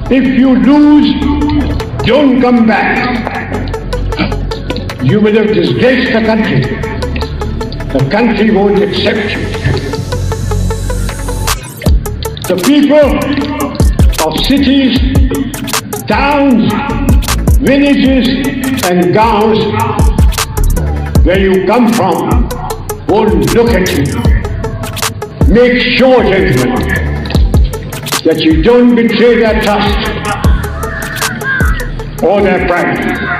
If you lose, don't come back. You will have disgraced the country. The country won't accept you. The people of cities, towns, villages and towns where you come from won't look at you. Make sure, gentlemen, that you don't betray their trust or their pride.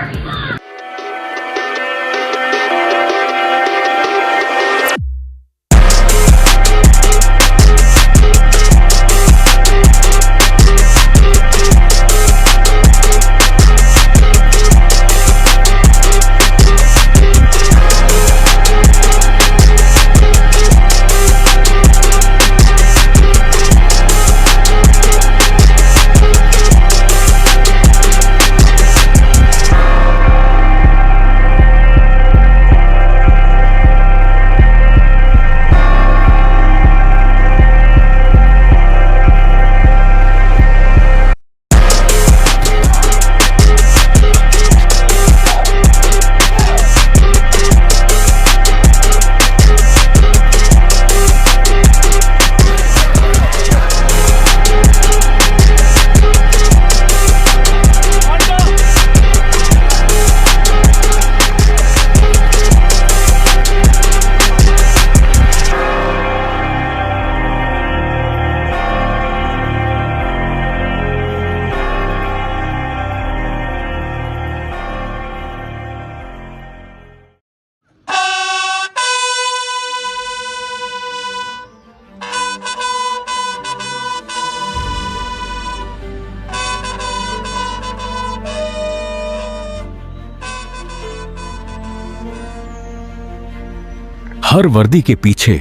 हर वर्दी के पीछे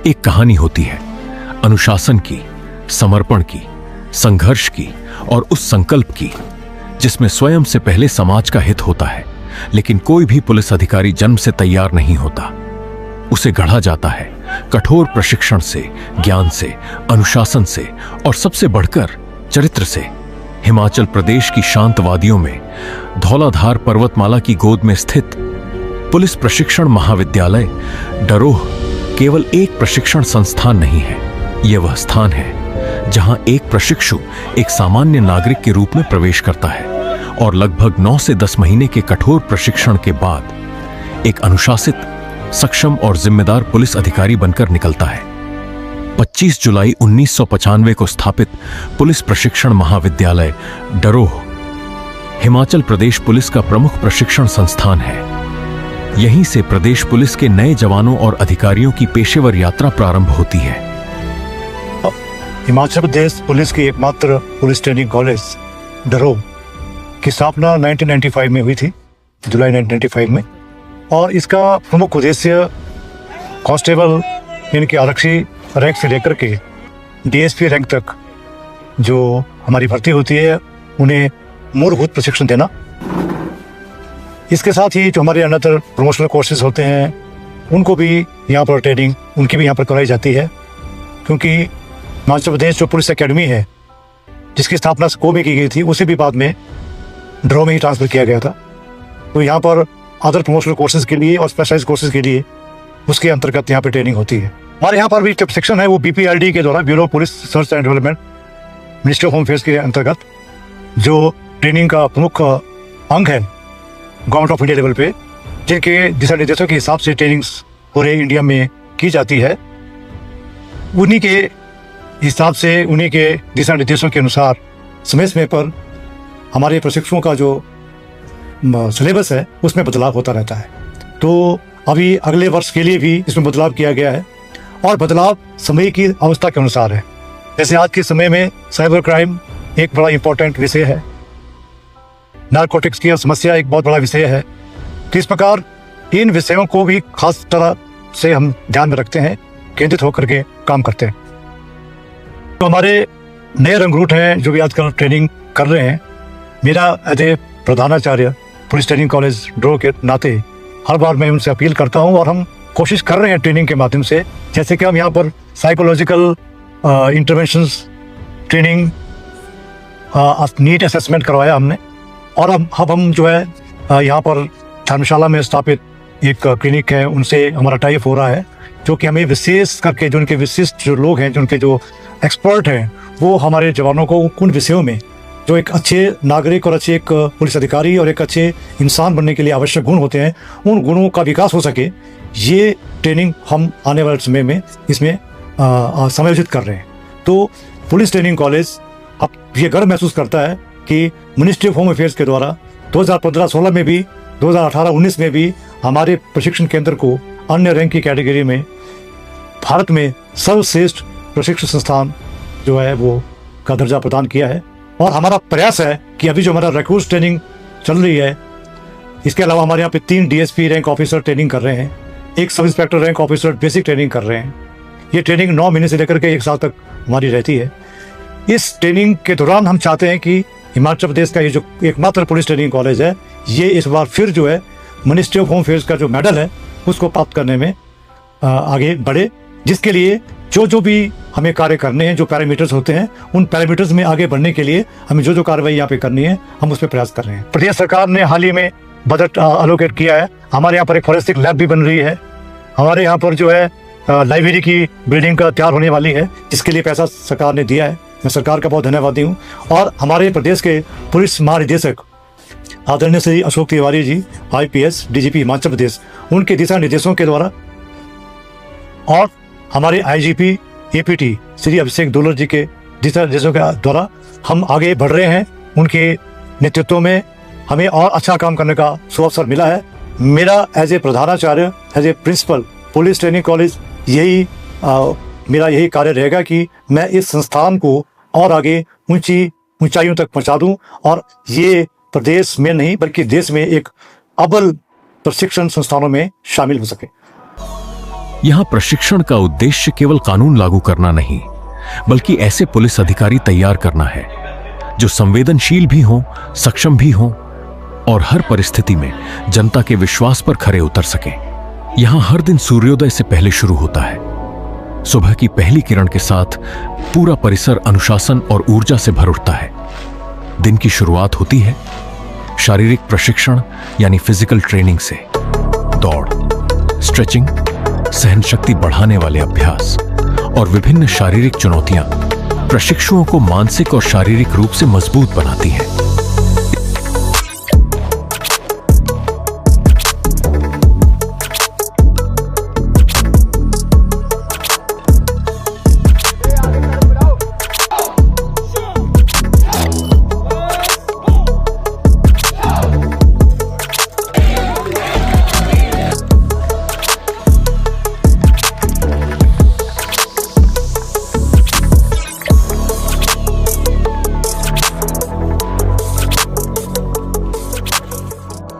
एक कहानी होती है, अनुशासन की, समर्पण की, संघर्ष की और उस संकल्प की जिसमें स्वयं से पहले समाज का हित होता है। लेकिन कोई भी पुलिस अधिकारी जन्म से तैयार नहीं होता। उसे गढ़ा जाता है कठोर प्रशिक्षण से, ज्ञान से, अनुशासन से और सबसे बढ़कर चरित्र से। हिमाचल प्रदेश की शांत वादियों में धौलाधार पर्वतमाला की गोद में स्थित पुलिस प्रशिक्षण महाविद्यालय डरोह केवल एक प्रशिक्षण संस्थान नहीं है। यह वह स्थान है जहां एक प्रशिक्षु एक सामान्य नागरिक के रूप में प्रवेश करता है और लगभग 9 से 10 महीने के कठोर प्रशिक्षण के बाद एक अनुशासित, सक्षम और जिम्मेदार पुलिस अधिकारी बनकर निकलता है। 25 जुलाई 1995 को स्थापित पुलिस प्रशिक्षण महाविद्यालय डरोह हिमाचल प्रदेश पुलिस का प्रमुख प्रशिक्षण संस्थान है। यहीं से प्रदेश पुलिस के नए जवानों और अधिकारियों की पेशेवर यात्रा प्रारंभ होती है। हिमाचल प्रदेश पुलिस की एकमात्र पुलिस ट्रेनिंग कॉलेज डरोह की स्थापना 1995 में हुई थी, जुलाई 1995 में। और इसका प्रमुख उद्देश्य कांस्टेबल यानी कि आरक्षी रैंक से लेकर के डीएसपी रैंक तक जो हमारी भर्ती होती है उन्हें मूलभूत प्रशिक्षण देना। इसके साथ ही जो हमारे अनदर प्रमोशनल कोर्सेज होते हैं उनको भी यहाँ पर ट्रेनिंग उनकी भी यहाँ पर कराई जाती है, क्योंकि हिमाचल प्रदेश जो पुलिस एकेडमी है जिसकी स्थापना स्को में की गई थी उसे भी बाद में डरोह में ही ट्रांसफ़र किया गया था। तो यहाँ पर अदर प्रमोशनल कोर्सेज के लिए और स्पेशलाइज कोर्सेज के लिए उसके अंतर्गत यहाँ पर ट्रेनिंग होती है। हमारे यहाँ पर भी जो सेक्शन है वो BPRD के द्वारा, bureau police search and development, ministry of home affairs के अंतर्गत जो ट्रेनिंग का प्रमुख अंग है गवर्नमेंट ऑफ इंडिया लेवल पे, जिनके दिशा निर्देशों के हिसाब से ट्रेनिंग्स पूरे इंडिया में की जाती है, उन्हीं के हिसाब से, उन्हीं के दिशा निर्देशों के अनुसार समय समय पर हमारे प्रशिक्षुओं का जो सिलेबस है उसमें बदलाव होता रहता है। तो अभी अगले वर्ष के लिए भी इसमें बदलाव किया गया है और बदलाव समय की अवस्था के अनुसार है। जैसे आज के समय में साइबर क्राइम एक बड़ा इम्पोर्टेंट विषय है, नारकोटिक्स की समस्या एक बहुत बड़ा विषय है। तो इस प्रकार इन विषयों को भी खास तरह से हम ध्यान में रखते हैं, केंद्रित होकर के काम करते हैं। तो हमारे नए रंगरूट हैं जो भी आजकल ट्रेनिंग कर रहे हैं, मेरा एज ए प्रधानाचार्य पुलिस ट्रेनिंग कॉलेज डरोह के नाते हर बार मैं उनसे अपील करता हूं और हम कोशिश कर रहे हैं ट्रेनिंग के माध्यम से, जैसे कि हम यहाँ पर psychological interventions training, need assessment करवाया हमने, और अब हम जो है यहाँ पर धर्मशाला में स्थापित एक क्लिनिक है, उनसे हमारा टाइप हो रहा है, जो कि हमें विशेष करके जो उनके विशिष्ट जो लोग हैं, जो उनके जो एक्सपर्ट हैं, वो हमारे जवानों को उन विषयों में जो एक अच्छे नागरिक और अच्छे एक पुलिस अधिकारी और एक अच्छे इंसान बनने के लिए आवश्यक गुण होते हैं, उन गुणों का विकास हो सके, ये ट्रेनिंग हम आने वाले समय में इसमें समायोजित कर रहे हैं। तो पुलिस ट्रेनिंग कॉलेज अब ये गर्व महसूस करता है कि मिनिस्ट्री ऑफ होम अफेयर्स के द्वारा 2015-16 में भी, 2018-19 में भी हमारे प्रशिक्षण केंद्र को अन्य रैंक की कैटेगरी में भारत में सर्वश्रेष्ठ प्रशिक्षण संस्थान जो है वो का दर्जा प्रदान किया है। और हमारा प्रयास है कि अभी जो हमारा रिक्रूट ट्रेनिंग चल रही है, इसके अलावा हमारे यहाँ पे 3 DSP रैंक ऑफिसर ट्रेनिंग कर रहे हैं, 1 sub inspector rank officer basic training कर रहे हैं। ये ट्रेनिंग 9 महीने से लेकर के 1 साल तक हमारी रहती है। इस ट्रेनिंग के दौरान हम चाहते हैं कि हिमाचल प्रदेश का ये जो एकमात्र पुलिस ट्रेनिंग कॉलेज है, ये इस बार फिर जो है मिनिस्ट्री ऑफ होम अफेयर्स का जो मेडल है उसको प्राप्त करने में आगे बढ़े, जिसके लिए जो भी हमें कार्य करने हैं, जो पैरामीटर्स होते हैं, उन पैरामीटर्स में आगे बढ़ने के लिए हमें जो कार्रवाई यहाँ पे करनी है, हम उस पर प्रयास कर रहे हैं। प्रदेश सरकार ने हाल ही में बजट अलोकेट किया है। हमारे यहाँ पर एक फॉरेंसिक लैब भी बन रही है। हमारे यहाँ पर जो है लाइब्रेरी की बिल्डिंग का तैयार होने वाली है, जिसके लिए पैसा सरकार ने दिया है। मैं सरकार का बहुत धन्यवादी हूँ। और हमारे प्रदेश के पुलिस महानिदेशक आदरणीय श्री अशोक तिवारी जी, IPS DGP हिमाचल प्रदेश, उनके दिशा निर्देशों के द्वारा, और हमारे IGP APT श्री अभिषेक दुलर जी के दिशा निर्देशों के द्वारा हम आगे बढ़ रहे हैं। उनके नेतृत्व में हमें और अच्छा काम करने का सुअवसर मिला है। मेरा एज ए प्रधानाचार्य, as a principal police training college, मेरा यही कार्य रहेगा कि मैं इस संस्थान को और आगे ऊंचाइयों तक पहुंचा दूं, और ये प्रदेश में नहीं बल्कि देश में एक अव्वल प्रशिक्षण संस्थानों में शामिल हो सके। यहां प्रशिक्षण का उद्देश्य केवल कानून लागू करना नहीं, बल्कि ऐसे पुलिस अधिकारी तैयार करना है जो संवेदनशील भी हों, सक्षम भी हों और हर परिस्थिति में जनता के विश्वास पर खरे उतर सके। यहां हर दिन सूर्योदय से पहले शुरू होता है। सुबह की पहली किरण के साथ पूरा परिसर अनुशासन और ऊर्जा से भर उठता है। दिन की शुरुआत होती है शारीरिक प्रशिक्षण यानी फिजिकल ट्रेनिंग से। दौड़, स्ट्रेचिंग, सहन शक्ति बढ़ाने वाले अभ्यास और विभिन्न शारीरिक चुनौतियां प्रशिक्षुओं को मानसिक और शारीरिक रूप से मजबूत बनाती हैं।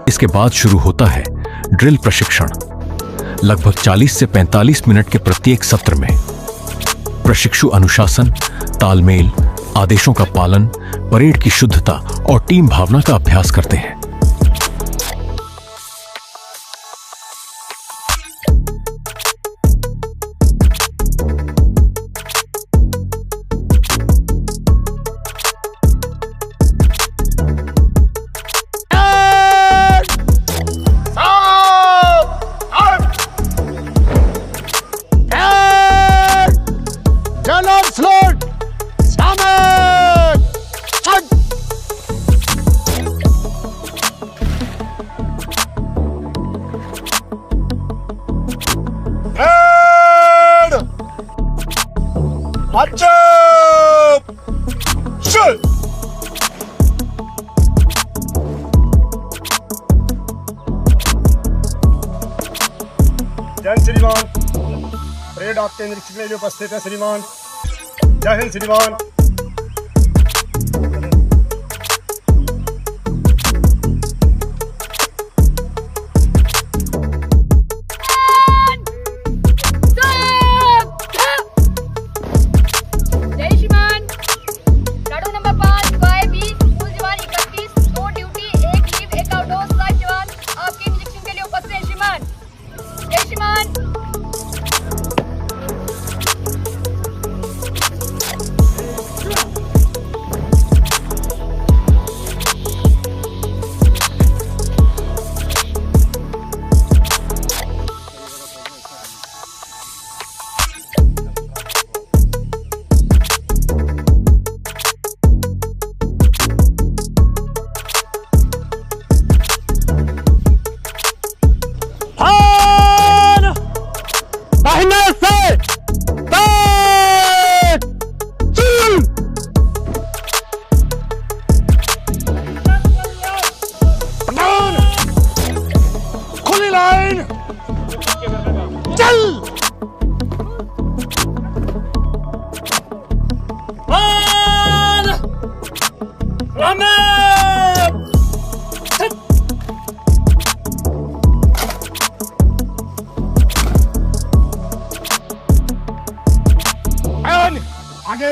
इसके बाद शुरू होता है ड्रिल प्रशिक्षण। लगभग 40 से 45 मिनट के प्रत्येक सत्र में प्रशिक्षु अनुशासन, तालमेल, आदेशों का पालन, परेड की शुद्धता और टीम भावना का अभ्यास करते हैं। जय श्रीमान। परेड आपके निरीक्षण में जो उपस्थित है श्रीमान। जय हिंद श्रीमान। श्रीमान जवान आगे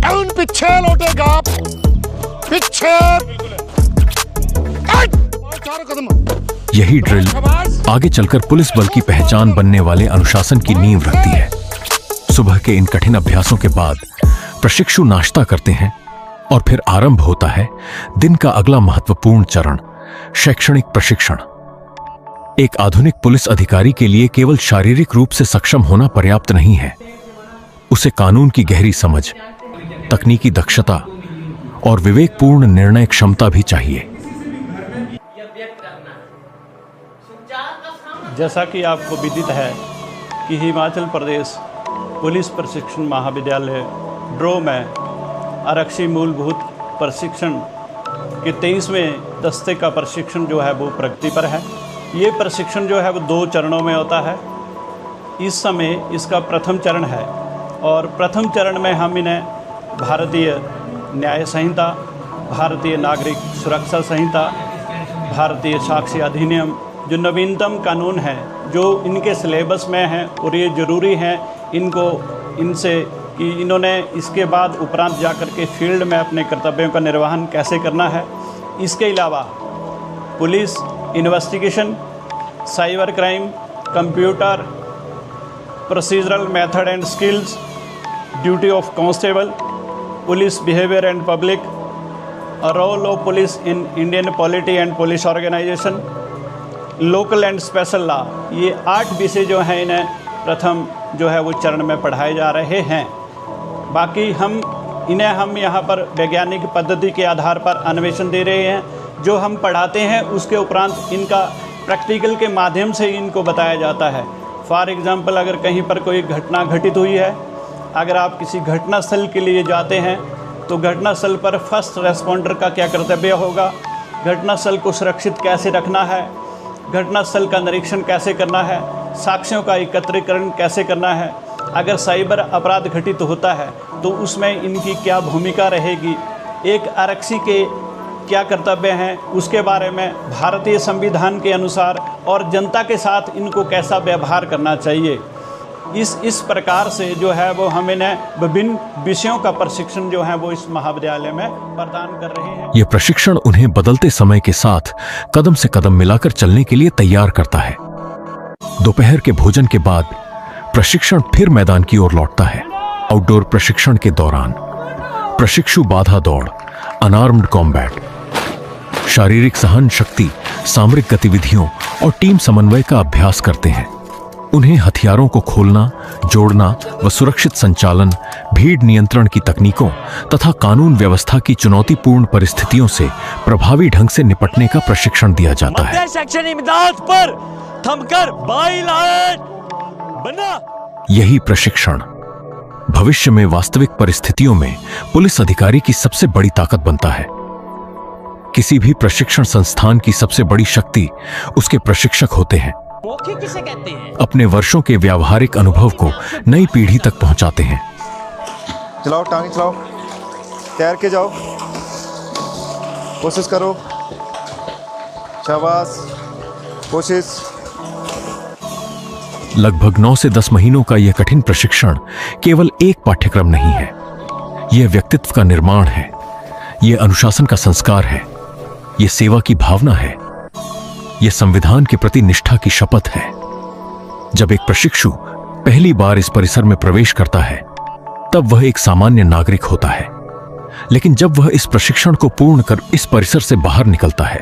हम पीछे लौटेगा, पीछे चार कदम। यही ड्रिल आगे चलकर पुलिस बल की पहचान बनने वाले अनुशासन की नींव रखती है। सुबह के इन कठिन अभ्यासों के बाद प्रशिक्षु नाश्ता करते हैं और फिर आरंभ होता है दिन का अगला महत्वपूर्ण चरण, शैक्षणिक प्रशिक्षण। एक आधुनिक पुलिस अधिकारी के लिए केवल शारीरिक रूप से सक्षम होना पर्याप्त नहीं है, उसे कानून की गहरी समझ, तकनीकी दक्षता और विवेकपूर्ण निर्णय क्षमता भी चाहिए। जैसा कि आपको विदित है कि हिमाचल प्रदेश पुलिस प्रशिक्षण महाविद्यालय ड्रो में आरक्षी मूलभूत प्रशिक्षण के 23वें दस्ते का प्रशिक्षण जो है वो प्रगति पर है। ये प्रशिक्षण जो है वो 2 चरणों में होता है। इस समय इसका प्रथम चरण है और प्रथम चरण में हम इन्हें भारतीय न्याय संहिता, भारतीय नागरिक सुरक्षा संहिता, भारतीय साक्ष्य अधिनियम, जो नवीनतम कानून है जो इनके सिलेबस में है और ये ज़रूरी है इनसे कि इन्होंने इसके बाद उपरांत जाकर के फील्ड में अपने कर्तव्यों का निर्वहन कैसे करना है। इसके अलावा police investigation, cyber crime, computer, procedural method and skills, duty of constable, police behaviour and public, role of police in Indian polity and police organisation, local and special law, ये 8 विषय जो हैं इन्हें प्रथम जो है वो चरण में पढ़ाए जा रहे हैं। बाकी हम यहाँ पर वैज्ञानिक पद्धति के आधार पर अन्वेषण दे रहे हैं। जो हम पढ़ाते हैं उसके उपरांत इनका प्रैक्टिकल के माध्यम से इनको बताया जाता है। फॉर एग्ज़ाम्पल, अगर कहीं पर कोई घटना घटित हुई है, अगर आप किसी घटनास्थल के लिए जाते हैं तो घटनास्थल पर फर्स्ट रेस्पॉन्डर का क्या कर्तव्य होगा, घटनास्थल को सुरक्षित कैसे रखना है, घटनास्थल का निरीक्षण कैसे करना है, साक्ष्यों का एकत्रीकरण कैसे करना है, अगर साइबर अपराध घटित होता है तो उसमें इनकी क्या भूमिका रहेगी, एक आरक्षी के क्या कर्तव्य हैं, उसके बारे में भारतीय संविधान के अनुसार और जनता के साथ इनको कैसा व्यवहार करना चाहिए। इस प्रकार से जो है वो हम इन्हें विभिन्न विषयों का प्रशिक्षण जो है वो इस महाविद्यालय में प्रदान कर रहे हैं। यह प्रशिक्षण उन्हें बदलते समय के साथ कदम से कदम मिलाकर चलने के लिए तैयार करता है। दोपहर के भोजन के बाद प्रशिक्षण फिर मैदान की ओर लौटता है। आउटडोर प्रशिक्षण के दौरान प्रशिक्षु बाधा दौड़, अनआर्म्ड कॉम्बैट, शारीरिक सहन शक्ति, सामरिक गतिविधियों और टीम समन्वय का अभ्यास करते हैं। उन्हें हथियारों को खोलना, जोड़ना व सुरक्षित संचालन, भीड़ नियंत्रण की तकनीकों तथा कानून व्यवस्था की चुनौतीपूर्ण परिस्थितियों से प्रभावी ढंग से निपटने का प्रशिक्षण दिया जाता है। पर थमकर बाई लाइन बना। यही प्रशिक्षण भविष्य में वास्तविक परिस्थितियों में पुलिस अधिकारी की सबसे बड़ी ताकत बनता है। किसी भी प्रशिक्षण संस्थान की सबसे बड़ी शक्ति उसके प्रशिक्षक होते हैं। किसे कहते हैं? अपने वर्षों के व्यावहारिक अनुभव को नई पीढ़ी तक पहुंचाते हैं। चलाओ, टांगे चलाओ, तैर के जाओ, कोशिश करो, शाबाश, कोशिश। लगभग 9 से 10 महीनों का यह कठिन प्रशिक्षण केवल एक पाठ्यक्रम नहीं है। यह व्यक्तित्व का निर्माण है, यह अनुशासन का संस्कार है, यह सेवा की भावना है, यह संविधान के प्रति निष्ठा की शपथ है। जब एक प्रशिक्षु पहली बार इस परिसर में प्रवेश करता है तब वह एक सामान्य नागरिक होता है, लेकिन जब वह इस प्रशिक्षण को पूर्ण कर इस परिसर से बाहर निकलता है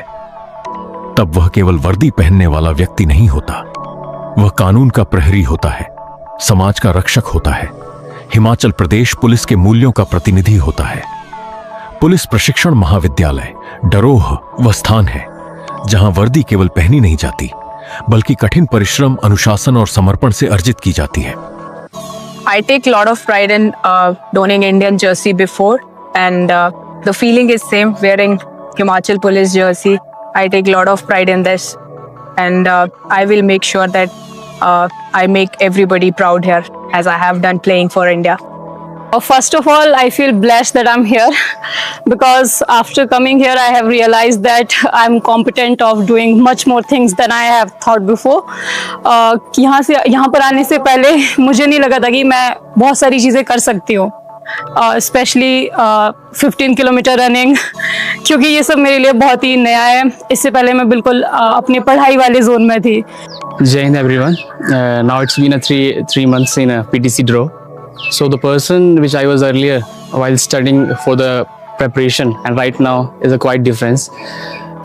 तब वह केवल वर्दी पहनने वाला व्यक्ति नहीं होता, वह कानून का प्रहरी होता है, समाज का रक्षक होता है, हिमाचल प्रदेश पुलिस के मूल्यों का प्रतिनिधि होता है। पुलिस प्रशिक्षण महाविद्यालय डरोह वह स्थान है जहां वर्दी केवल पहनी नहीं जाती बल्कि कठिन परिश्रम, अनुशासन और समर्पण से अर्जित की जाती है। I take a lot of pride in donning Indian jersey before, and the feeling is same wearing Himachal Police jersey. I take a lot of pride in this, and I will make sure that I make everybody proud here, as I have done playing for India. First of all, I feel blessed that I'm here because after coming here, I have realized that I'm competent of doing much more things than I have thought before. यहाँ पर आने से पहले मुझे नहीं लगा था कि मैं बहुत सारी चीज़ें कर सकती हूँ, स्पेशली 15 किलोमीटर रनिंग, क्योंकि ये सब मेरे लिए बहुत ही नया है. इससे पहले मैं बिल्कुल अपनी पढ़ाई वाले जोन में थी. Jai Hind everyone. Now it's been three months in a PTC draw. So the person which I was earlier while studying for the preparation and right now is a quite difference.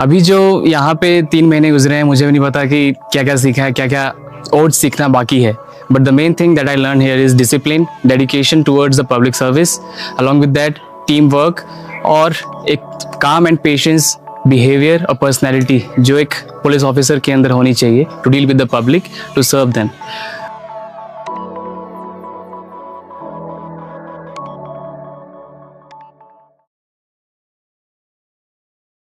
अभी जो यहाँ पे 3 महीने गुजरे हैं, मुझे भी नहीं पता कि क्या क्या सीखा है, क्या क्या और सीखना बाकी है. But the main thing that I learned here is discipline, dedication towards the public service, along with that teamwork और एक calm and patience behavior और personality जो एक पुलिस ऑफिसर के अंदर होनी चाहिए to deal with the public, to serve them.